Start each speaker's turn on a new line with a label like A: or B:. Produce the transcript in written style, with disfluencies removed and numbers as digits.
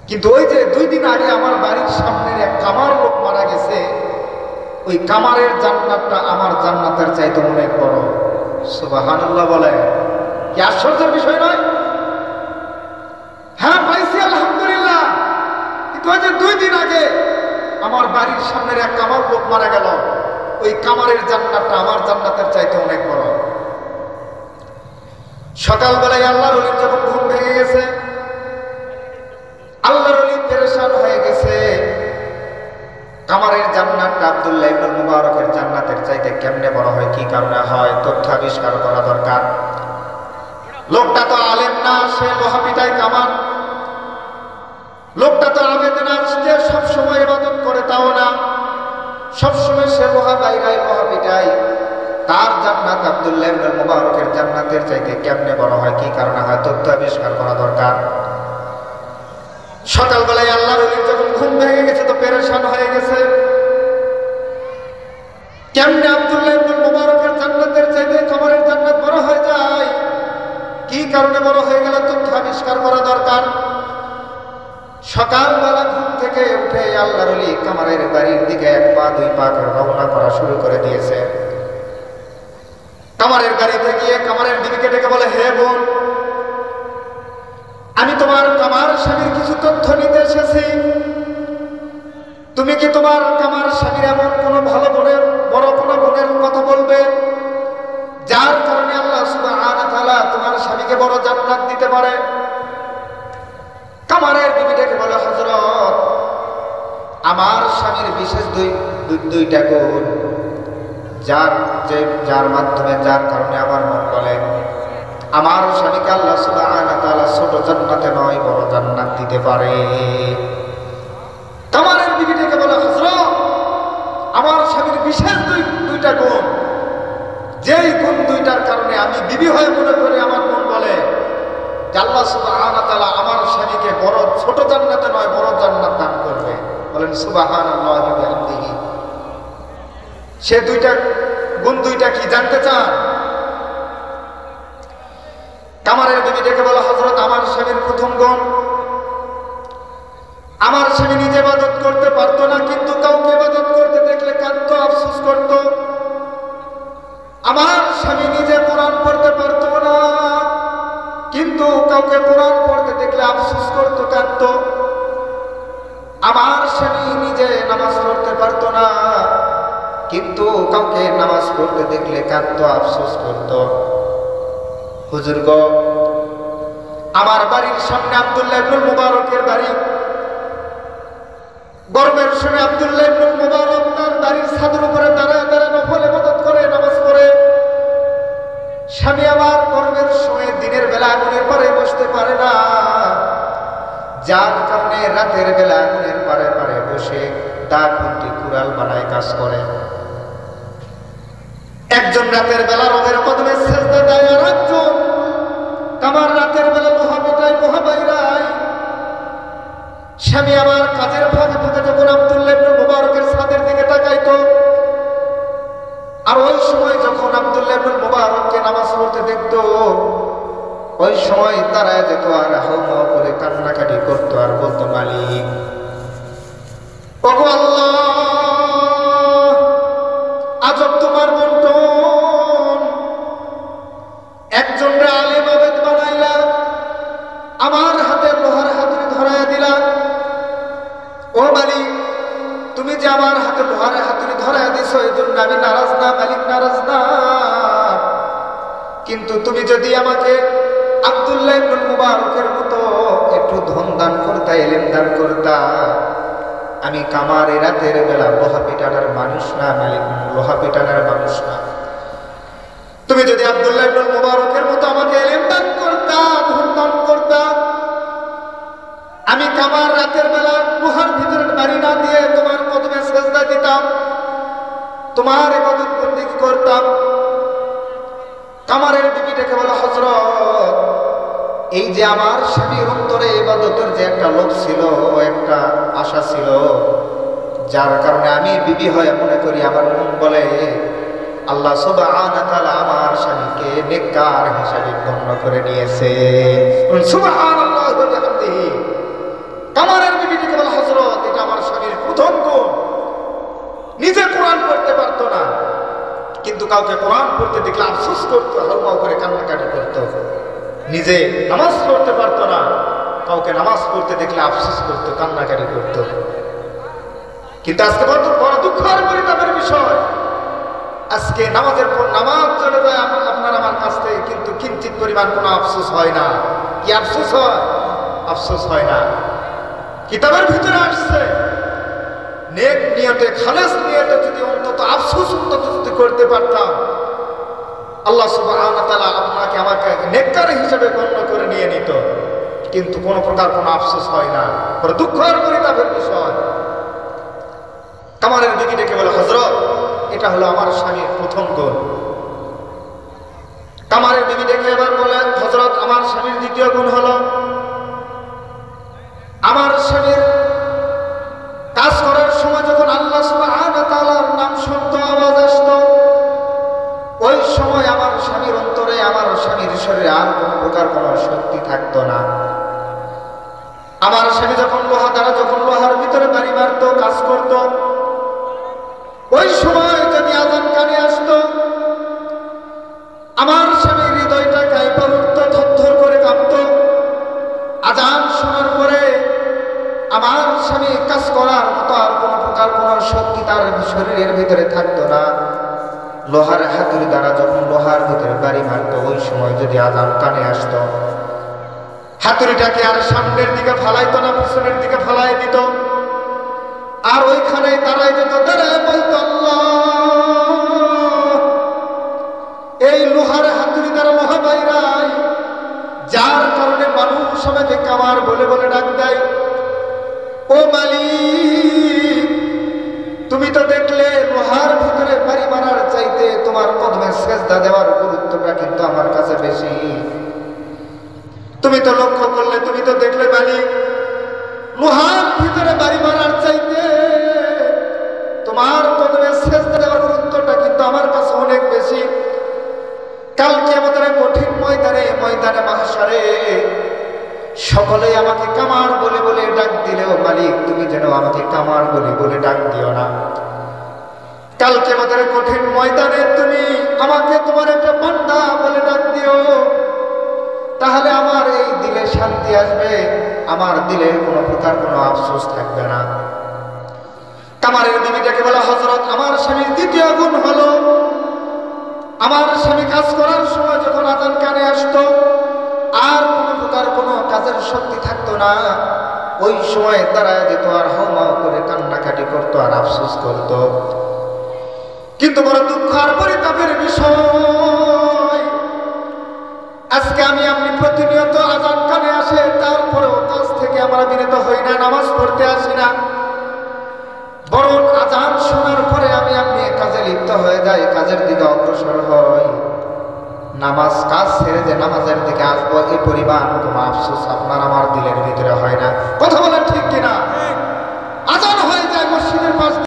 A: কিন্তু ওই যে 2 দিন আগে আমার বাড়ির সামনের এক কামার লোক মারা গেছে, ওই কামারের জান্নাতটা আমার জান্নাতের চাইতে অনেক বড়। সুবহানাল্লাহ বলে, কি আশ্চর্যের বিষয় নয়? হ্যাঁ পাইছি আলহামদুলিল্লাহ, কিন্তু ওই যে 2 দিন আগে আমার বাড়ির সামনের এক কামার লোক মারা গেল, ওই কামারের জান্নাতটা আমার জান্নাতের চাইতে অনেক বড়। সকালবেলায় আল্লাহর ওলির যখন ঘুম ভেঙে গেছে, আল্লাহর ওলি পেরেশান হয়ে গেছে। কামারের জান্নাতটা আব্দুল্লাহ ইবনে মুবারকের জান্নাতের চাইতে কেমনে বড় হয়, কি কারণে হয়, তথ্য আবিষ্কার করা দরকার। লোকটা তো আলেম না, সে লোহা পিটায় কামান। লোকটা তো আবেদ না, যে সবসময় ইবাদত করে তাও না, সবসময় সে লোহা বাইরায়, লোহা পিটায়। তার জান্নাত আব্দুল্লাহ ইবনে মুবারকের জান্নাতের চাইতে কেমনে বড় হয়, কি কারণে হয়, তথ্য আবিষ্কার করা দরকার। সকালবেলায় আল্লাহর ওলির যখন ঘুম ভেঙে গেছে, তো পেরেশান হয়ে গেছে, কেমনে আব্দুল্লাহ ইবনে মুবারকের জান্নাতের চাইতে কামারের জান্নাত বড় হয়ে যায়, কি কারণে বড় হয়ে গেল, তথ্য আবিষ্কার করা দরকার। সকালবেলা ঘুম থেকে উঠে আল্লাহর ওলি কামারের বাড়ির দিকে 1 পা 2 পা করে রওনা করা শুরু করে দিয়েছে। কামারের বাড়িতে গিয়ে কামারের বিবিকে ডেকে বলে, হে বোন, আমি তোমার কামার স্বামীর কিছু তথ্য নিতে এসেছি। তুমি কি তোমার কামার স্বামীর এমন কোনো ভালো বোনের, বড় কোনো বোনের কথা বলবে, যার কারণে আল্লাহ সুবহানাহু ওয়া তাআলা তোমার স্বামীকে বড় জান্নাত দিতে পারে? কামারের বিবিটাকে বলে, হযরত, আমার স্বামীর বিশেষ দুইটা গুণ, যার মাধ্যমে, যার কারণে আমার মন বলে আমার স্বামীকে আল্লাহ সুবহানাহু ওয়া তাআলা ছোট জান্নাতে নয় বড় জান্নাত দিতে পারে। কামারের বিবিটাকে বলে, হযরত, আমার স্বামীর বিশেষ দুইটা গুণ, যেই গুণ দুইটার কারণে আমি বিবি হয়ে মনে করি, আমার মন বলে যে আল্লাহ সুবহানাহু ওয়া তাআলা আমার স্বামীকে বড়, ছোট জান্নাতে নয় বড় জান্নাত দান করবে। বলেন সুবহানাল্লাহি ওয়া বিহামদিহি। সে গুণ দুইটা কি জানতে চান? কামারের বিবি ডেকে বলে, হযরত, আমার স্বামীর প্রথম গুণ, আমার স্বামী নিজে ইবাদত করতে পারতো না, কিন্তু কাউকে ইবাদত করতে দেখলে কাঁদতো, আফসোস করত। আমার স্বামী নিজে কোরআন পড়তে পারতো না, কিন্তু কাউকে কোরআন পড়তে দেখলে আফসোস করত, কাঁদত। আমার স্বামী নিজে নামাজ পড়তে পারতো না, কিন্তু কাউকে নামাজ পড়তে দেখলে কাঁদত, আফসোস করত। হুজুর গো, আমার বাড়ির সামনে আব্দুল্লাহ ইবনে মুবারকের বাড়ি। গরমের সময় আব্দুল্লাহ ইবনে মুবারক তার বাড়ির ছাদের উপরে দাঁড়ায় দাঁড়ায় নফল ইবাদত করে, নামাজ পড়ে। স্বামী আমার গরমের সময় দিনের বেলা আগুনের পাড়ে বসতে পারে না, যার কারণে রাতের বেলা আগুনের পাড়ে পাড়ে বসে দাঁত ভর্তি কুড়াল বানায় কাজ করে। একজন রাতের বেলা রবের কদমে সেজদা দেয়, আর একজন কামার রাতের বেলা লোহা পেটায়, লোহা বাইরায়। স্বামী আমার কাজের ফাঁকে ফাঁকে যখন আব্দুল্লাহ ইবনে মুবারকের ছাদের দিকে তাকাইতো, আর ওই সময় যখন আব্দুল্লাহ ইবনে মুবারককে নামাজ পড়তে দেখতো, ওই সময় দাঁড়ায় যেত আর হাউমাউ করে কান্নাকাটি করতো, আর বলতো, মালিক, ওগো আল্লাহ, আজব তোমার বন্টন। একজন আলেম আবেদ বানাইলা, আমার হাতে লোহার হাতুড়ি ধরাইয়া দিলা। ও মালিক, তুমি যে আমার হাতে লোহার হাতুড়ি ধরাইয়া দিছো, এই জন্য আমি নারাজ না, মালিক নারাজ না। কিন্তু তুমি যদি আমাকে আব্দুল্লাহ ইবনে মুবারকের মতো একটু ধন দান করতা, ইলম দান করতা, আমি কামার রাতের বেলা লোহা পিটানোর মানুষ না, মালিক লোহা পিটানোর মানুষ না। তুমি যদি আব্দুল্লাহ ইবনে মুবারকের মতো আমাকে ইলম দান করতা, ধন দান করতা, আমি কামার রাতের বেলা লোহার ভিতরে বাড়ি না দিয়ে তোমার কদমে সেজদা দিতাম, তোমার ইবাদত বন্দেগী করতাম। কামারের বিবিটাকে বলে, হযরত, এই যে আমার স্বামীর অন্তরে ইবাদতের যে একটা লোভ ছিল, একটা আশা ছিল, যার কারণে আমি বিবি হয়ে মনে করি, আমার মন বলে আল্লাহ সুবহানাহু ওয়া তাআলা আমার স্বামীকে নেককার হিসেবে গণ্য করে নিয়েছে। সুবহানাল্লাহি ওয়া বিহামদিহি। কামারের বিবিটিকে বলে হযরত এটা আমার স্বামীর প্রথম গুণ। নিজে কোরআন পড়তে পারতো না, কিন্তু কাউকে কোরআন পড়তে দেখলে আফসোস করতো, হাউমাউ করে কান্নাকাটি করতো। নিজে নামাজ পড়তে পারতো না, কাউকে নামাজ পড়তে দেখলে আফসোস করতো, কান্নাকাটি করতো। কিন্তু আজকে বড় দুঃখ আর পরিতাপের বিষয়, আজকে নামাজের পর নামাজ চলে যায় আপনার আমার কাছ থেকে, কিন্তু কিঞ্চিত পরিমাণ কোনো আফসোস হয় না। কি আফসোস হয়? আফসোস হয় না। কিতাবের ভিতরে আসছে নেক নিয়তে, খালেস নিয়তে যদি অন্তত আফসোস অন্তত যদি করতে পারতাম, আল্লাহ সুবহানাহু ওয়া তাআলা আপনাকে আমাকে নেককার হিসেবে গণ্য করে নিয়ে নিত। কিন্তু কোনো প্রকার কোনো আফসোস হয় না, বড় দুঃখ আর পরিতাপের বিষয়। কামারের বিবি ডেকে বলে হযরত এটা হলো আমার স্বামীর প্রথম গুণ। কামারের বিবি ডেকে এবার বলে হযরত আমার স্বামীর দ্বিতীয় গুণ হলো আমার স্বামীর কাজ করার সময় যখন আল্লাহ সুবহানাহু ওয়া তাআলার নাম শুনতো, আওয়াজ আসতো, ওই সময় আমার স্বামীর অন্তরে, আমার স্বামীর শরীরে আর কোন প্রকার কোনো শক্তি থাকতো না। আমার স্বামী যখন লোহা দ্বারা যখন লোহার ভিতরে বাড়ি মারতো, কাজ করত, ওই সময় যদি আযান কানে আসতো, আমার স্বামীর হৃদয়টা কাঁপে উঠতো, থরথর করে কাঁপতো। আযান শোনার পরে আমার স্বামী কাজ করার মতো আর কোন প্রকার কোন শক্তি তার শরীরের ভিতরে থাকতো না। লোহার হাতুড়ি দ্বারা যখন লোহার ভিতরে বাড়ি মারতো, ওই সময় যদি আযান কানে আসতো, হাতুড়িটাকে আর সামনের দিকে ফালাইতো না, পিছনের দিকে ফালাই দিত, আর ওইখানে দাঁড়াই যেত, দাঁড়ায় বলতো আল্লাহ। এই লোহার হাতুড়ি দ্বারা লোহা বাইরাই, যার কারণে মানুষ আমাকে কামার বলে বলে ডাক দেয়। ও মালিক, তুমি তো দেখলে লোহার ভিতরে বাড়ি মারার চাইতে তোমার কদমে সেজদা দেওয়ার গুরুত্বটা কিন্তু আমার কাছে বেশি। তুমি তো লক্ষ্য করলে, তুমি তো দেখলে মালিক, লোহার ভিতরে বাড়ি মারার চাইতে তোমার কদমে সেজদা দেওয়ার গুরুত্বটা কিন্তু আমার কাছে অনেক বেশি। কালকে আমাদের কঠিন ময়দানে, ময়দানে মাহশারে সকলেই আমাকে কামার বলে বলে ডাক দিলেও মালিক তুমি যেন আমাকে কামার বলে বলে ডাক দিও না। কালকে আমাদের কঠিন ময়দানে তুমি আমাকে তোমার একটা বান্দা বলে ডাক দিও, তাহলে আমার এই দিলে শান্তি আসবে, আমার দিলে কোনো প্রকার কোনো আফসোস থাকবে না। কামারের বিবিটাকে বলা হযরত আমার স্বামীর দ্বিতীয় গুণ হলো আমার স্বামী কাজ করার সময় যখন আযান কানে আসতো, আর কোনো প্রকার কোনো কাজের শক্তি থাকতো না, ওই সময় দাঁড়ায় যেত, আর হাউমাউ করে কান্নাকাটি করতো, আর আফসোস করতো। কিন্তু বড় দুঃখ আর পরিতাপের বিষয়, আজকে আমি আপনি প্রতিনিয়ত আযান কানে আসে, তারপরেও কাজ থেকে আমরা বিরত হই না, নামাজ পড়তে আসি না, বরং আযান শোনার পরে আমি আপনি কাজে লিপ্ত হয়ে যাই, কাজের দিকে অগ্রসর হই। নামাজ কাজ ছেড়ে যে নামাজের দিকে আসবো, এই পরিমাণ কোনো আফসোস আপনার আমার দিলের ভিতরে হয় না। কথা বলেন ঠিক কিনা?